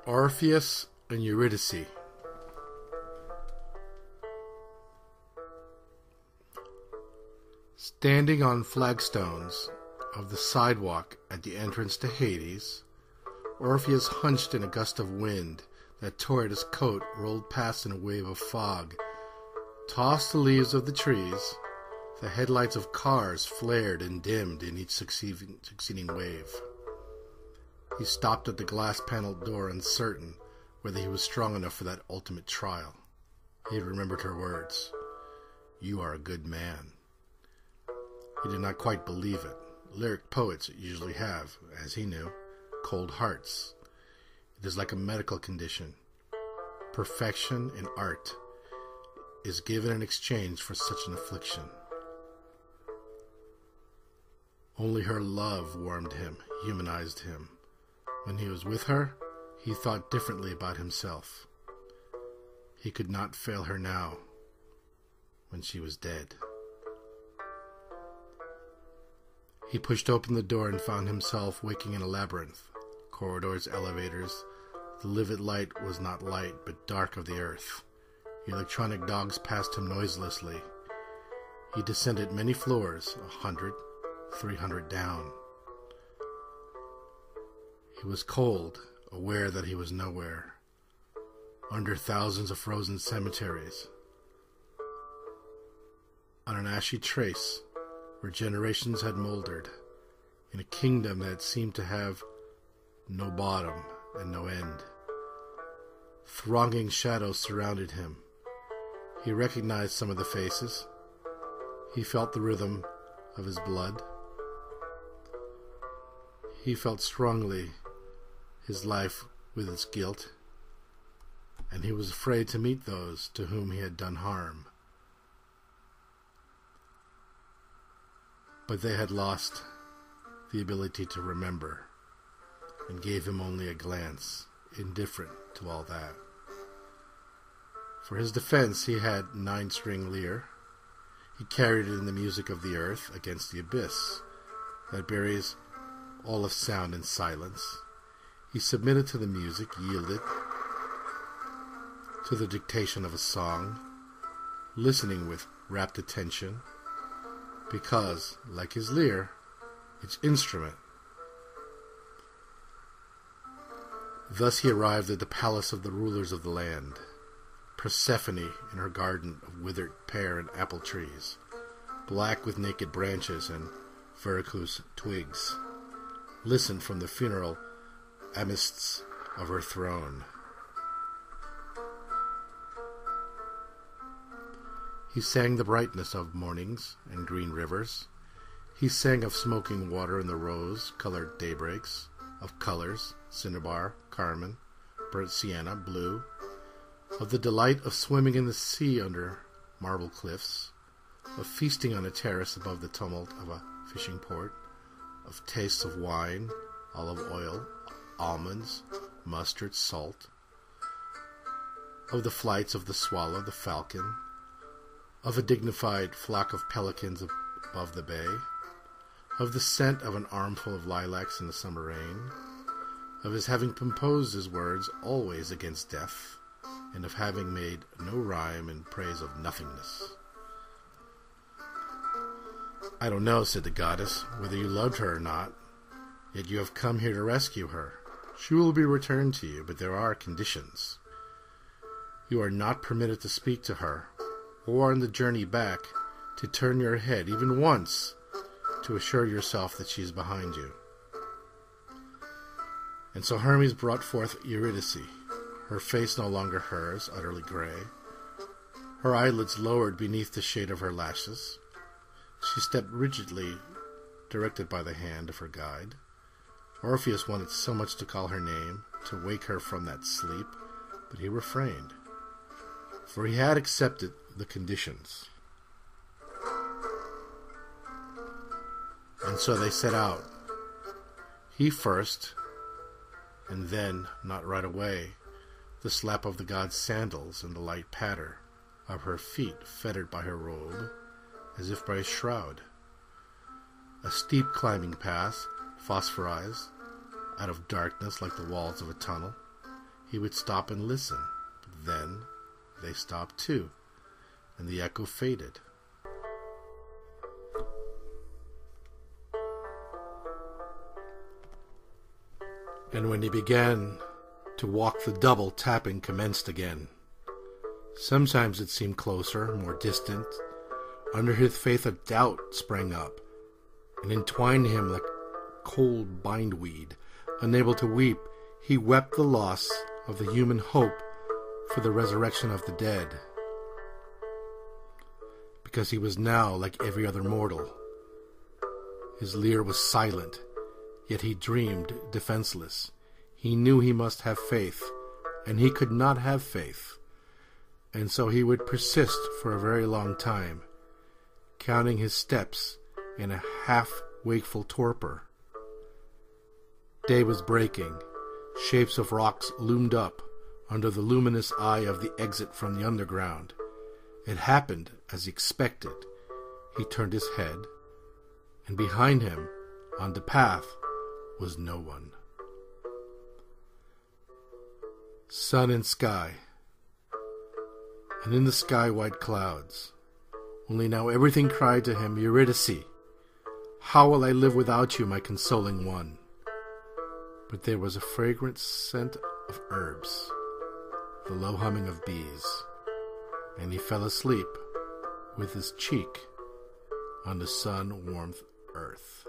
Orpheus and Eurydice. Standing on flagstones of the sidewalk at the entrance to Hades, Orpheus, hunched in a gust of wind that tore at his coat, rolled past in a wave of fog, tossed the leaves of the trees. The headlights of cars flared and dimmed in each succeeding wave. He stopped at the glass-paneled door, uncertain whether he was strong enough for that ultimate trial. He had remembered her words, "You are a good man." He did not quite believe it. Lyric poets usually have, as he knew, cold hearts. It is like a medical condition. Perfection in art is given in exchange for such an affliction. Only her love warmed him, humanized him. When he was with her, he thought differently about himself. He could not fail her now, when she was dead. He pushed open the door and found himself waking in a labyrinth. Corridors, elevators. The livid light was not light, but dark of the earth. Electronic dogs passed him noiselessly. He descended many floors, 100, 300 down. He was cold, aware that he was nowhere, under thousands of frozen cemeteries, on an ashy trace where generations had moldered, in a kingdom that seemed to have no bottom and no end. Thronging shadows surrounded him. He recognized some of the faces. He felt the rhythm of his blood. He felt strongly his life with its guilt, and he was afraid to meet those to whom he had done harm. But they had lost the ability to remember, and gave him only a glance, indifferent to all that. For his defense, he had 9-string lyre. He carried it in the music of the earth against the abyss that buries all of sound in silence. He submitted to the music, yielded to the dictation of a song, listening with rapt attention, because, like his lyre, its instrument. Thus he arrived at the palace of the rulers of the land. Persephone in her garden of withered pear and apple trees, black with naked branches and verrucous twigs, listened from the funeral amists of her throne. He sang the brightness of mornings and green rivers. He sang of smoking water in the rose-colored daybreaks, of colors, cinnabar, carmine, burnt sienna, blue, of the delight of swimming in the sea under marble cliffs, of feasting on a terrace above the tumult of a fishing port, of tastes of wine, olive oil, almonds, mustard, salt, of the flights of the swallow, the falcon, of a dignified flock of pelicans above the bay, of the scent of an armful of lilacs in the summer rain, of his having composed his words always against death, and of having made no rhyme in praise of nothingness. "I don't know," said the goddess, "whether you loved her or not, yet you have come here to rescue her. She will be returned to you, but there are conditions. You are not permitted to speak to her, or on the journey back to turn your head even once to assure yourself that she is behind you." And so Hermes brought forth Eurydice, her face no longer hers, utterly gray, her eyelids lowered beneath the shade of her lashes. She stepped rigidly, directed by the hand of her guide. Orpheus wanted so much to call her name, to wake her from that sleep, but he refrained, for he had accepted the conditions. And so they set out. He first, and then, not right away, the slap of the god's sandals and the light patter of her feet fettered by her robe, as if by a shroud. A steep climbing path, phosphorized, out of darkness like the walls of a tunnel. he would stop and listen. But then they stopped too, and the echo faded. And when he began to walk, the double tapping commenced again. Sometimes it seemed closer, more distant. Under his faith a doubt sprang up, and entwined him like cold bindweed. Unable to weep, he wept the loss of the human hope for the resurrection of the dead. Because he was now like every other mortal. His lyre was silent, yet he dreamed defenseless. He knew he must have faith, and he could not have faith. And so he would persist for a very long time, counting his steps in a half-wakeful torpor. Day was breaking. Shapes of rocks loomed up under the luminous eye of the exit from the underground. It happened as he expected. He turned his head, and behind him, on the path, was no one. Sun and sky, and in the sky white clouds. Only now everything cried to him, Eurydice, how will I live without you, my consoling one? But there was a fragrant scent of herbs, the low humming of bees, and he fell asleep with his cheek on the sun-warmed earth.